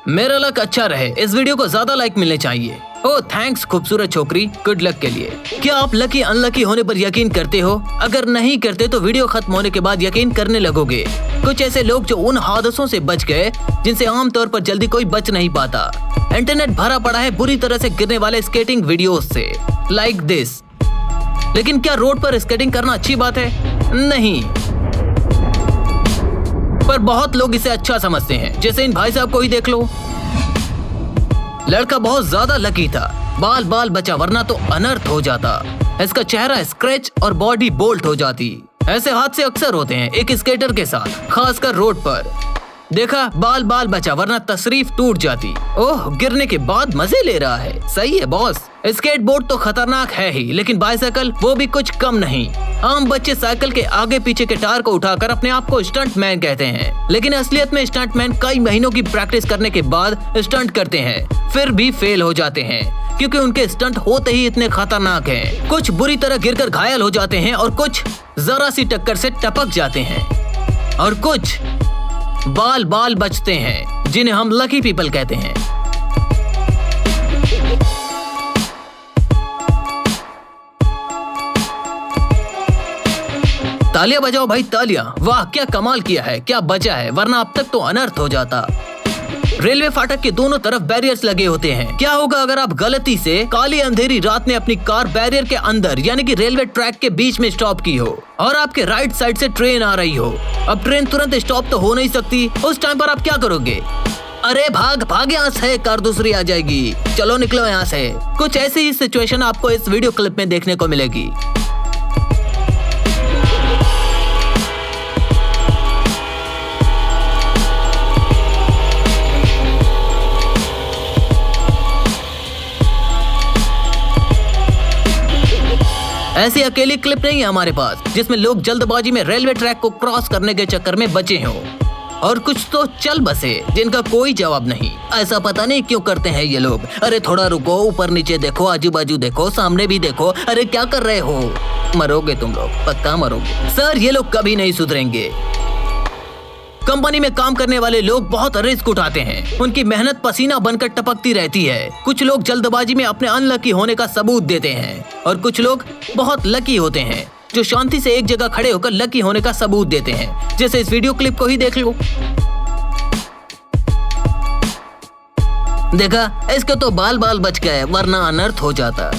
मेरा लक अच्छा रहे, इस वीडियो को ज्यादा लाइक मिलने चाहिए। ओह थैंक्स खूबसूरत छोकरी, गुड लक के लिए। क्या आप लकी अनलकी होने पर यकीन करते हो? अगर नहीं करते तो वीडियो खत्म होने के बाद यकीन करने लगोगे। कुछ ऐसे लोग जो उन हादसों से बच गए जिनसे आमतौर पर जल्दी कोई बच नहीं पाता। इंटरनेट भरा पड़ा है बुरी तरह से गिरने वाले स्केटिंग वीडियोस से, लाइक दिस। लेकिन क्या रोड पर स्केटिंग करना अच्छी बात है? नहीं, पर बहुत लोग इसे अच्छा समझते हैं। जैसे इन भाई साहब को ही देख लो। लड़का बहुत ज्यादा लकी था, बाल बचा वरना तो अनर्थ हो जाता। इसका चेहरा स्क्रैच और बॉडी बोल्ट हो जाती। ऐसे हादसे अक्सर होते हैं एक स्केटर के साथ, खासकर रोड पर। देखा, बाल बचा वरना तशरीफ टूट जाती। ओह, गिरने के बाद मजे ले रहा है, सही है बॉस। स्केटबोर्ड तो खतरनाक है ही, लेकिन बाइसाइकिल वो भी कुछ कम नहीं। आम बच्चे साइकिल के आगे पीछे के टायर को उठाकर अपने आप को स्टंट मैन कहते हैं, लेकिन असलियत में स्टंट मैन कई महीनों की प्रैक्टिस करने के बाद स्टंट करते हैं, फिर भी फेल हो जाते हैं क्योंकि उनके स्टंट होते ही इतने खतरनाक हैं। कुछ बुरी तरह गिरकर घायल हो जाते हैं और कुछ जरा सी टक्कर से टपक जाते हैं और कुछ बाल बचते हैं जिन्हें हम लकी पीपल कहते हैं। तालियां बजाओ भाई, तालियां। वाह, क्या कमाल किया है, क्या बचा है, वरना अब तक तो अनर्थ हो जाता। रेलवे फाटक के दोनों तरफ बैरियर्स लगे होते हैं। क्या होगा अगर आप गलती से काली अंधेरी रात में अपनी कार बैरियर के अंदर यानी कि रेलवे ट्रैक के बीच में स्टॉप की हो और आपके राइट साइड से ट्रेन आ रही हो। अब ट्रेन तुरंत स्टॉप तो हो नहीं सकती, उस टाइम पर आप क्या करोगे? अरे भाग यहाँ से, कार दूसरी आ जाएगी, चलो निकलो यहाँ से। कुछ ऐसी ही सिचुएशन आपको इस वीडियो क्लिप में देखने को मिलेगी। ऐसी अकेली क्लिप नहीं है हमारे पास जिसमें लोग जल्दबाजी में रेलवे ट्रैक को क्रॉस करने के चक्कर में बचे हों, और कुछ तो चल बसे जिनका कोई जवाब नहीं। ऐसा पता नहीं क्यों करते हैं ये लोग। अरे थोड़ा रुको, ऊपर नीचे देखो, आजू बाजू देखो, सामने भी देखो। अरे क्या कर रहे हो? मरोगे तुम लोग, पक्का मरोगे। सर ये लोग कभी नहीं सुधरेंगे। कंपनी में काम करने वाले लोग बहुत रिस्क उठाते हैं, उनकी मेहनत पसीना बनकर टपकती रहती है। कुछ लोग जल्दबाजी में अपने अनलकी होने का सबूत देते हैं और कुछ लोग बहुत लकी होते हैं जो शांति से एक जगह खड़े होकर लकी होने का सबूत देते हैं। जैसे इस वीडियो क्लिप को ही देख लो। देखा, इसके तो बाल बच गए वरना अनर्थ हो जाता।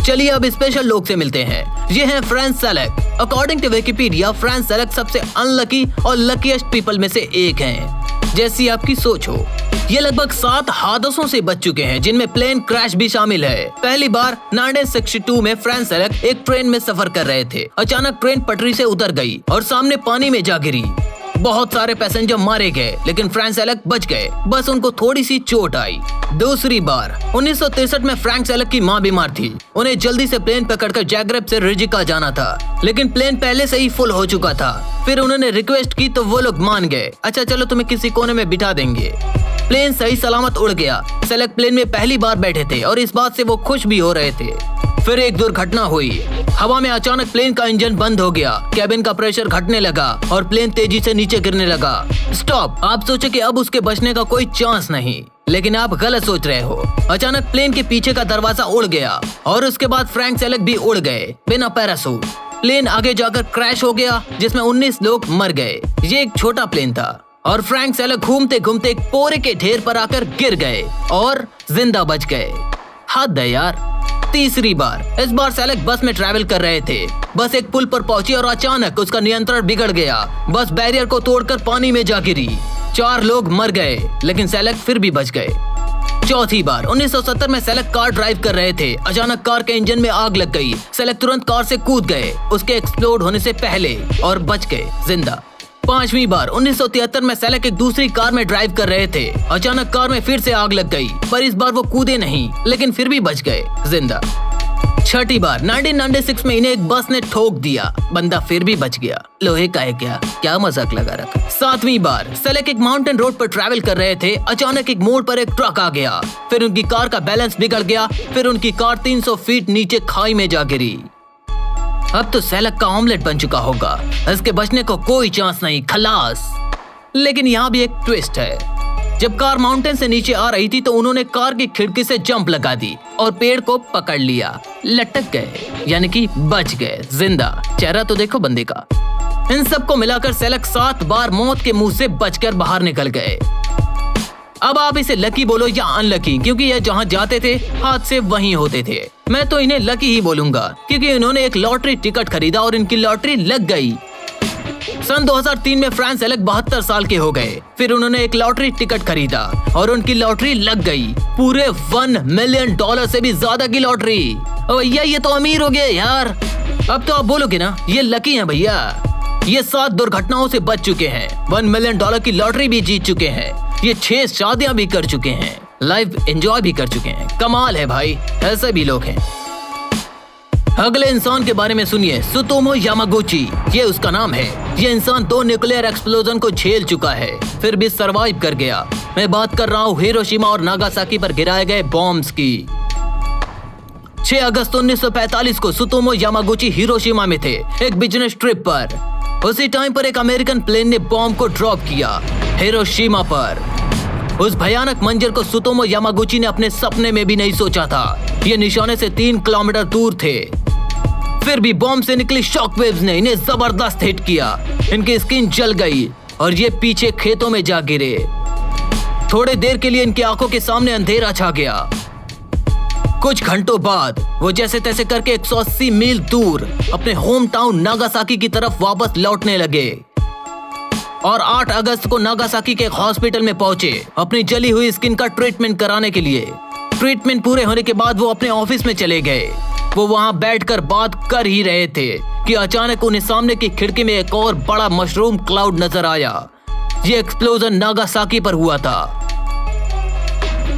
चलिए अब स्पेशल लोग से मिलते हैं। ये हैं Frane Selak. According to Wikipedia, Frane Selak सबसे अनलकी और लकीएस्ट पीपल में से एक हैं। जैसी आपकी सोच हो। ये लगभग 7 हादसों से बच चुके हैं जिनमें प्लेन क्रैश भी शामिल है। पहली बार 1962 में फ्रांस सेलेक एक ट्रेन में सफर कर रहे थे। अचानक ट्रेन पटरी से उतर गई और सामने पानी में जा गिरी। बहुत सारे पैसेंजर मारे गए, लेकिन फ्रांस सेलेक बच गए, बस उनको थोड़ी सी चोट आई। दूसरी बार 1963 में फ्रांस सेलेक की मां बीमार थी। उन्हें जल्दी से प्लेन पकड़कर जैग्रेब से रिजिका जाना था, लेकिन प्लेन पहले से ही फुल हो चुका था। फिर उन्होंने रिक्वेस्ट की तो वो लोग मान गए। अच्छा चलो तुम्हें किसी कोने में बिठा देंगे। प्लेन सही सलामत उड़ गया। सेलेक प्लेन में पहली बार बैठे थे और इस बात से वो खुश भी हो रहे थे। फिर एक दुर्घटना हुई। हवा में अचानक प्लेन का इंजन बंद हो गया, कैबिन का प्रेशर घटने लगा और प्लेन तेजी से नीचे गिरने लगा। स्टॉप। आप सोचे कि अब उसके बचने का कोई चांस नहीं, लेकिन आप गलत सोच रहे हो। अचानक प्लेन के पीछे का दरवाजा उड़ गया और उसके बाद फ्रांस सेलेक भी उड़ गए बिना पैराशूट। प्लेन आगे जाकर क्रैश हो गया जिसमें 19 लोग मर गए। ये एक छोटा प्लेन था और फ्रांस सेलेक घूमते घूमते एक कोरे के ढेर पर आकर गिर गए और जिंदा बच गए। हद है यार। तीसरी बार, इस बार सेलेक बस में ट्रैवल कर रहे थे। बस एक पुल पर पहुंची और अचानक उसका नियंत्रण बिगड़ गया। बस बैरियर को तोड़कर पानी में जा गिरी। 4 लोग मर गए, लेकिन सेलेक फिर भी बच गए। चौथी बार 1970 में सेलेक कार ड्राइव कर रहे थे। अचानक कार के इंजन में आग लग गई। सेलेक तुरंत कार से कूद गए उसके एक्सप्लोड होने से पहले और बच गए जिंदा। 5वीं बार 1973 में सेलेक एक दूसरी कार में ड्राइव कर रहे थे। अचानक कार में फिर से आग लग गई, पर इस बार वो कूदे नहीं, लेकिन फिर भी बच गए जिंदा। 6ठी बार 1996 में इन्हें एक बस ने ठोक दिया, बंदा फिर भी बच गया। लोहे का है क्या मजाक लगा रखा। 7वीं बार सेलेक एक माउंटेन रोड पर ट्रैवल कर रहे थे। अचानक एक मोड़ पर एक ट्रक आ गया, फिर उनकी कार का बैलेंस बिगड़ गया, फिर उनकी कार 300 फीट नीचे खाई में जा गिरी। अब तो सेलेक का ऑमलेट बन चुका होगा, इसके बचने को कोई चांस नहीं, खलास। लेकिन यहाँ भी एक ट्विस्ट है। जब कार माउंटेन से नीचे आ रही थी तो उन्होंने कार की खिड़की से जंप लगा दी और पेड़ को पकड़ लिया। लटक गए, यानी कि बच गए जिंदा। चेहरा तो देखो बंदे का। इन सबको मिलाकर सेलेक 7 बार मौत के मुंह से बचकर बाहर निकल गए। अब आप इसे लकी बोलो या अनलकी, क्योंकि ये जहाँ जाते थे हादसे वहीं होते थे। मैं तो इन्हें लकी ही बोलूंगा, क्योंकि इन्होंने एक लॉटरी टिकट खरीदा और इनकी लॉटरी लग गई। सन 2003 में फ्रांस सेलेक 72 साल के हो गए। फिर उन्होंने एक लॉटरी टिकट खरीदा और उनकी लॉटरी लग गई। पूरे $1 मिलियन से भी ज्यादा की लॉटरी। भैया ये तो अमीर हो गए यार। अब तो आप बोलोगे ना ये लकी है भैया। ये 7 दुर्घटनाओं से बच चुके हैं, $1 मिलियन की लॉटरी भी जीत चुके हैं, ये 6 शादियां भी कर चुके हैं, लाइफ एंजॉय भी कर चुके हैं। कमाल है भाई, ऐसे भी लोग हैं। अगले इंसान के बारे में सुनिए, त्सुतोमो यामागुची। ये उसका नाम है। ये इंसान 2 न्यूक्लियर एक्सप्लोजन को झेल चुका है, फिर भी सरवाइव कर गया। मैं बात कर रहा हूँ हिरोशिमा और नागासाकी पर गिराए गए बॉम्ब्स की। 6 अगस्त 1945 को त्सुतोमो यामागुची हिरोशिमा में थे एक बिजनेस ट्रिप पर। उसी टाइम पर एक अमेरिकन प्लेन ने बॉम्ब को ड्रॉप किया हिरोशिमा पर। उस भयानक मंजर को त्सुतोमो यामागुची ने अपने सपने में भी नहीं सोचा था। ये निशाने से 3 किलोमीटर दूर थे। फिर भी बॉम्ब से निकली शॉकवेव्स ने इन्हें जबरदस्त हिट किया। इनकी स्किन जल गई और ये पीछे खेतों में जा गिरे। थोड़े देर के लिए इनकी आंखों के सामने अंधेरा छा गया। कुछ घंटों बाद वो जैसे तैसे करके 180 मील दूर अपने होम टाउन नागासाकी की तरफ वापस लौटने लगे और 8 अगस्त को नागासाकी के एक हॉस्पिटल में पहुंचे अपनी जली हुई स्किन का ट्रीटमेंट कराने के लिए। ट्रीटमेंट पूरे होने के बाद वो अपने ऑफिस में चले गए। वो वहां बैठकर बात कर ही रहे थे कि अचानक उन्हें सामने की खिड़की में एक और बड़ा मशरूम क्लाउड नजर आया। ये एक्सप्लोजन नागासाकी पर हुआ था।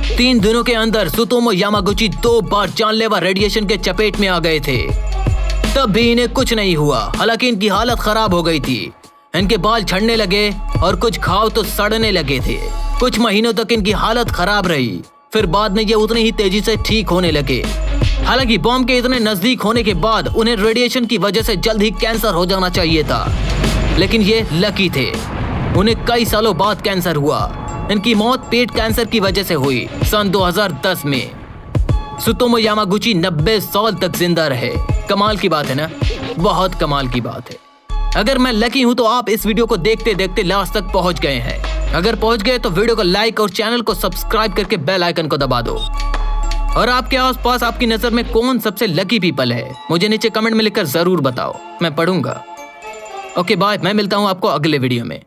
3 दिनों के अंदर त्सुतोमो यामागुची 2 बार जानलेवा रेडिएशन के चपेट में आ गए थे। तब भी इन्हें कुछ नहीं हुआ, हालांकि इनकी हालत खराब हो गई थी। इनके बाल झड़ने लगे और कुछ घाव तो सड़ने लगे थे। कुछ महीनों तक इनकी हालत खराब रही, फिर बाद में ये उतनी ही तेजी से ठीक होने लगे। हालांकि बॉम्ब के इतने नजदीक होने के बाद उन्हें रेडिएशन की वजह से जल्द ही कैंसर हो जाना चाहिए था, लेकिन ये लकी थे। उन्हें कई सालों बाद कैंसर हुआ। इनकी मौत पेट कैंसर की वजह से हुई सन 2010 में। त्सुतोमो यामागुची 90 साल तक जिंदा रहे। कमाल की बात है ना, बहुत कमाल की बात है। अगर मैं लकी हूं तो आप इस वीडियो को देखते देखते लास्ट तक पहुंच गए हैं। अगर पहुंच गए तो वीडियो को लाइक और चैनल को सब्सक्राइब करके बेल आइकन को दबा दो। और आपके आसपास आपकी नजर में कौन सबसे लकी पीपल है, मुझे नीचे कमेंट में लिखकर जरूर बताओ, मैं पढ़ूंगा। ओके बाय, मैं मिलता हूं आपको अगले वीडियो में।